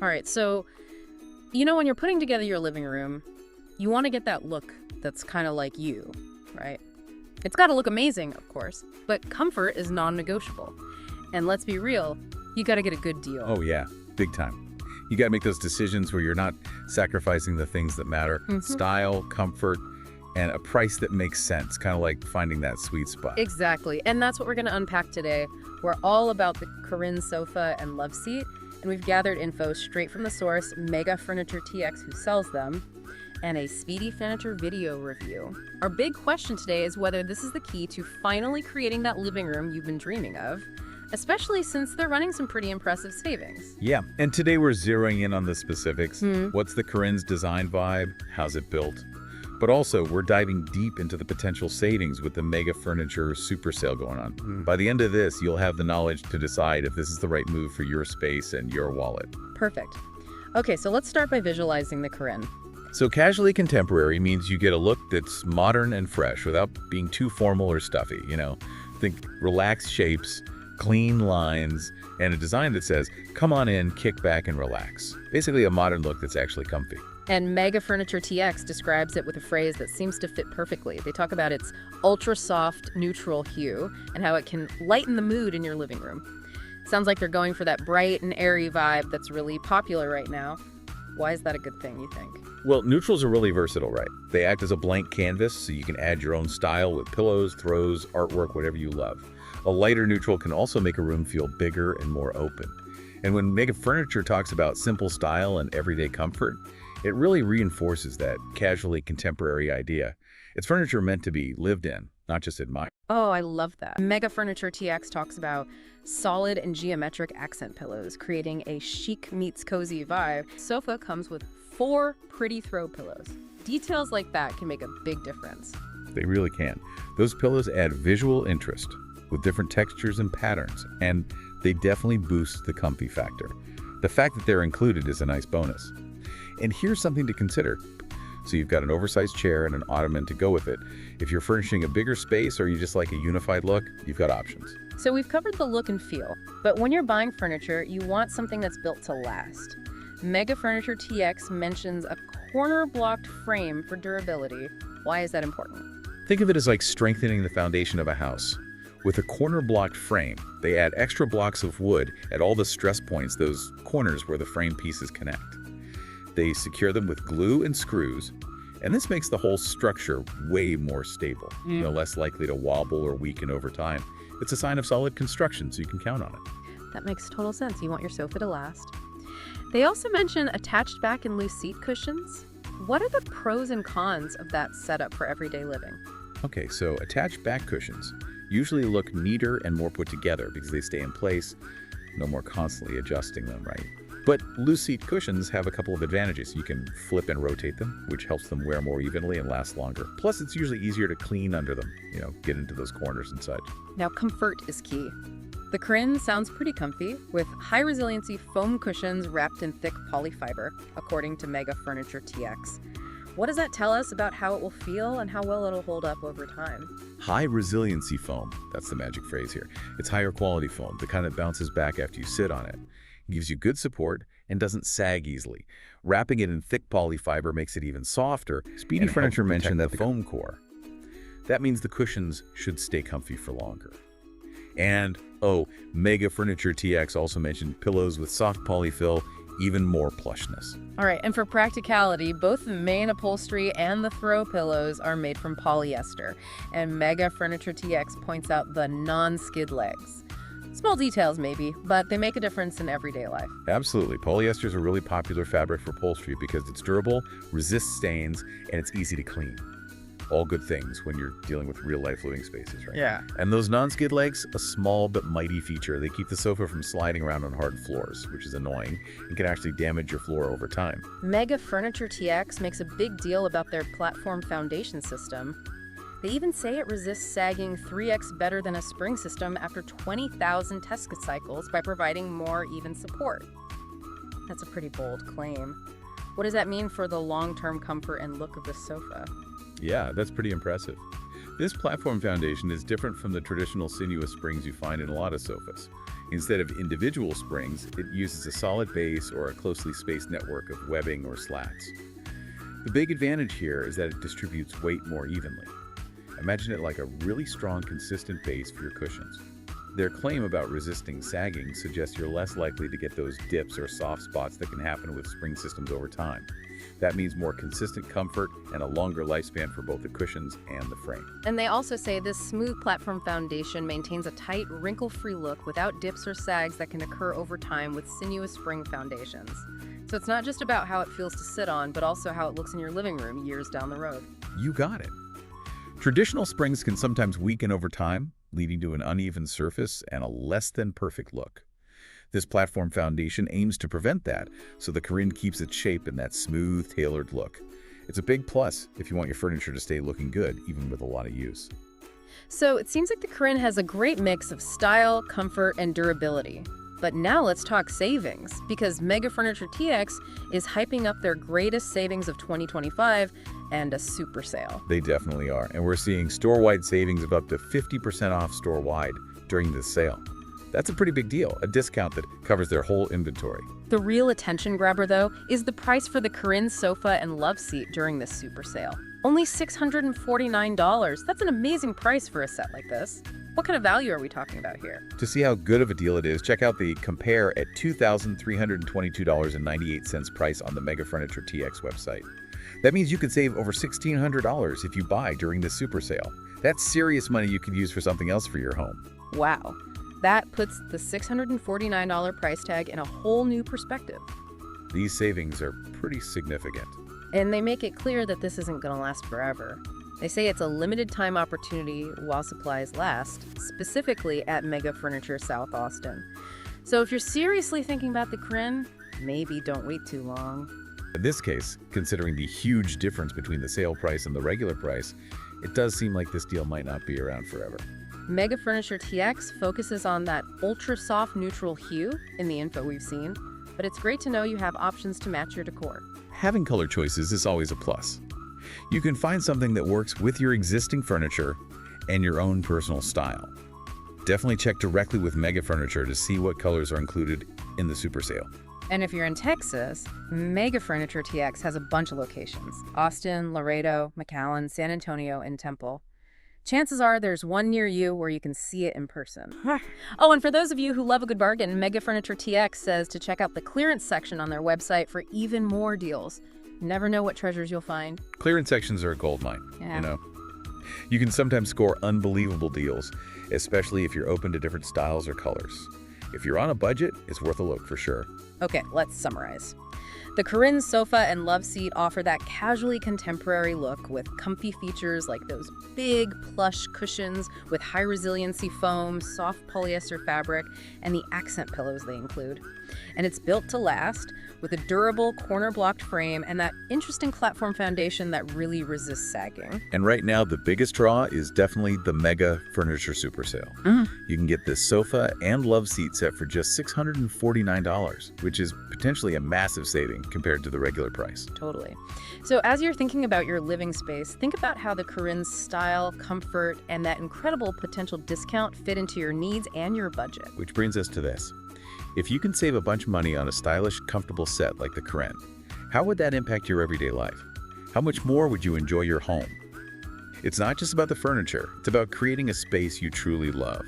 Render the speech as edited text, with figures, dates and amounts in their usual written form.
All right, so when you're putting together your living room, you want to get that look that's kind of like you, right? It's got to look amazing, of course, but comfort is non-negotiable. And let's be real, you got to get a good deal. Oh yeah, big time. You got to make those decisions where you're not sacrificing the things that matter. Style, comfort, and a price that makes sense, kind of like finding that sweet spot. Exactly, and that's what we're going to unpack today. We're all about the Karinne Sofa and Loveseat, and we've gathered info straight from the source, Mega Furniture TX, who sells them, and a Speedy Furniture video review. Our big question today is whether this is the key to finally creating that living room you've been dreaming of, especially since they're running some pretty impressive savings. Yeah, and today we're zeroing in on the specifics. What's the Karinne's design vibe? How's it built? But also, we're diving deep into the potential savings with the Mega Furniture super sale going on. By the end of this, you'll have the knowledge to decide if this is the right move for your space and your wallet. Perfect. Okay, so let's start by visualizing the Karinne. So casually contemporary means you get a look that's modern and fresh without being too formal or stuffy, Think relaxed shapes, clean lines, and a design that says, come on in, kick back, and relax. Basically a modern look that's actually comfy. And Mega Furniture TX describes it with a phrase that seems to fit perfectly. They talk about its ultra-soft, neutral hue and how it can lighten the mood in your living room. Sounds like they're going for that bright and airy vibe that's really popular right now. Why is that a good thing, you think? Well, neutrals are really versatile, right? They act as a blank canvas, so you can add your own style with pillows, throws, artwork, whatever you love. A lighter neutral can also make a room feel bigger and more open. And when Mega Furniture talks about simple style and everyday comfort, it really reinforces that casually contemporary idea. It's furniture meant to be lived in, not just admired. Oh, I love that. Mega Furniture TX talks about solid and geometric accent pillows, creating a chic meets cozy vibe. Sofa comes with 4 pretty throw pillows. Details like that can make a big difference. They really can. Those pillows add visual interest with different textures and patterns, and they definitely boost the comfy factor. The fact that they're included is a nice bonus. And here's something to consider. So you've got an oversized chair and an ottoman to go with it. If you're furnishing a bigger space or you just like a unified look, you've got options. So we've covered the look and feel, but when you're buying furniture, you want something that's built to last. Mega Furniture TX mentions a corner-blocked frame for durability. Why is that important? Think of it as like strengthening the foundation of a house. With a corner-blocked frame, they add extra blocks of wood at all the stress points, those corners where the frame pieces connect. They secure them with glue and screws, and this makes the whole structure way more stable, less likely to wobble or weaken over time. It's a sign of solid construction, so you can count on it. That makes total sense. You want your sofa to last. They also mention attached back and loose seat cushions. What are the pros and cons of that setup for everyday living? Okay, so attached back cushions usually look neater and more put together because they stay in place, no more constantly adjusting them, right? But loose seat cushions have a couple of advantages. You can flip and rotate them, which helps them wear more evenly and last longer. Plus, it's usually easier to clean under them, get into those corners and such. Now, comfort is key. The Karinne sounds pretty comfy, with high-resiliency foam cushions wrapped in thick polyfiber, according to Mega Furniture TX. What does that tell us about how it will feel and how well it'll hold up over time? High resiliency foam, that's the magic phrase here. It's higher quality foam, the kind that bounces back after you sit on it. It gives you good support and doesn't sag easily. Wrapping it in thick polyfiber makes it even softer. Speedy Furniture mentioned that foam core. That means the cushions should stay comfy for longer. And, Mega Furniture TX also mentioned pillows with soft polyfill, even more plushness. All right, and for practicality, both the main upholstery and the throw pillows are made from polyester, and Mega Furniture TX points out the non-skid legs. Small details maybe, but they make a difference in everyday life. Absolutely. Polyester is a really popular fabric for upholstery because it's durable, resists stains, and it's easy to clean. All good things when you're dealing with real-life living spaces, right? Yeah. And those non-skid legs, a small but mighty feature. They keep the sofa from sliding around on hard floors, which is annoying and can actually damage your floor over time. Mega Furniture TX makes a big deal about their platform foundation system. They even say it resists sagging 3x better than a spring system after 20,000 test cycles by providing more even support. That's a pretty bold claim. What does that mean for the long-term comfort and look of the sofa? Yeah, that's pretty impressive. This platform foundation is different from the traditional sinuous springs you find in a lot of sofas. Instead of individual springs, it uses a solid base or a closely spaced network of webbing or slats. The big advantage here is that it distributes weight more evenly. Imagine it like a really strong, consistent base for your cushions. Their claim about resisting sagging suggests you're less likely to get those dips or soft spots that can happen with spring systems over time. That means more consistent comfort and a longer lifespan for both the cushions and the frame. And they also say this smooth platform foundation maintains a tight, wrinkle-free look without dips or sags that can occur over time with sinuous spring foundations. So it's not just about how it feels to sit on, but also how it looks in your living room years down the road. You got it. Traditional springs can sometimes weaken over time, leading to an uneven surface and a less than perfect look. This platform foundation aims to prevent that, so the Karinne keeps its shape in that smooth, tailored look. It's a big plus if you want your furniture to stay looking good, even with a lot of use. So it seems like the Karinne has a great mix of style, comfort, and durability. But now let's talk savings, because Mega Furniture TX is hyping up their greatest savings of 2025 and a super sale. They definitely are, and we're seeing store-wide savings of up to 50% off store-wide during this sale. That's a pretty big deal, a discount that covers their whole inventory. The real attention grabber, though, is the price for the Karinne Sofa and Loveseat during this super sale. Only $649. That's an amazing price for a set like this. What kind of value are we talking about here? To see how good of a deal it is, check out the Compare at $2,322.98 price on the Mega Furniture TX website. That means you could save over $1,600 if you buy during this super sale. That's serious money you could use for something else for your home. Wow. That puts the $649 price tag in a whole new perspective. These savings are pretty significant. And they make it clear that this isn't going to last forever. They say it's a limited time opportunity while supplies last, specifically at Mega Furniture South Austin. So if you're seriously thinking about the Karinne, maybe don't wait too long. In this case, considering the huge difference between the sale price and the regular price, it does seem like this deal might not be around forever. Mega Furniture TX focuses on that ultra soft neutral hue in the info we've seen, but it's great to know you have options to match your decor. Having color choices is always a plus. You can find something that works with your existing furniture and your own personal style. Definitely check directly with Mega Furniture to see what colors are included in the super sale. And if you're in Texas, Mega Furniture TX has a bunch of locations: Austin, Laredo, McAllen, San Antonio, and Temple. Chances are there's one near you where you can see it in person. Oh, and for those of you who love a good bargain, Mega Furniture TX says to check out the clearance section on their website for even more deals. You never know what treasures you'll find. Clearance sections are a goldmine, Yeah. you know. You can sometimes score unbelievable deals, especially if you're open to different styles or colors. If you're on a budget, it's worth a look for sure. Okay, let's summarize. The Karinne Sofa and Loveseat offer that casually contemporary look with comfy features like those big plush cushions with high resiliency foam, soft polyester fabric, and the accent pillows they include. And it's built to last with a durable corner-blocked frame and that interesting platform foundation that really resists sagging. And right now, the biggest draw is definitely the Mega Furniture Super Sale. You can get this sofa and Loveseat set for just $649, which is potentially a massive saving compared to the regular price. Totally. So as you're thinking about your living space, think about how the Karinne's style, comfort, and that incredible potential discount fit into your needs and your budget. Which brings us to this. If you can save a bunch of money on a stylish, comfortable set like the Karinne, how would that impact your everyday life? How much more would you enjoy your home? It's not just about the furniture, it's about creating a space you truly love.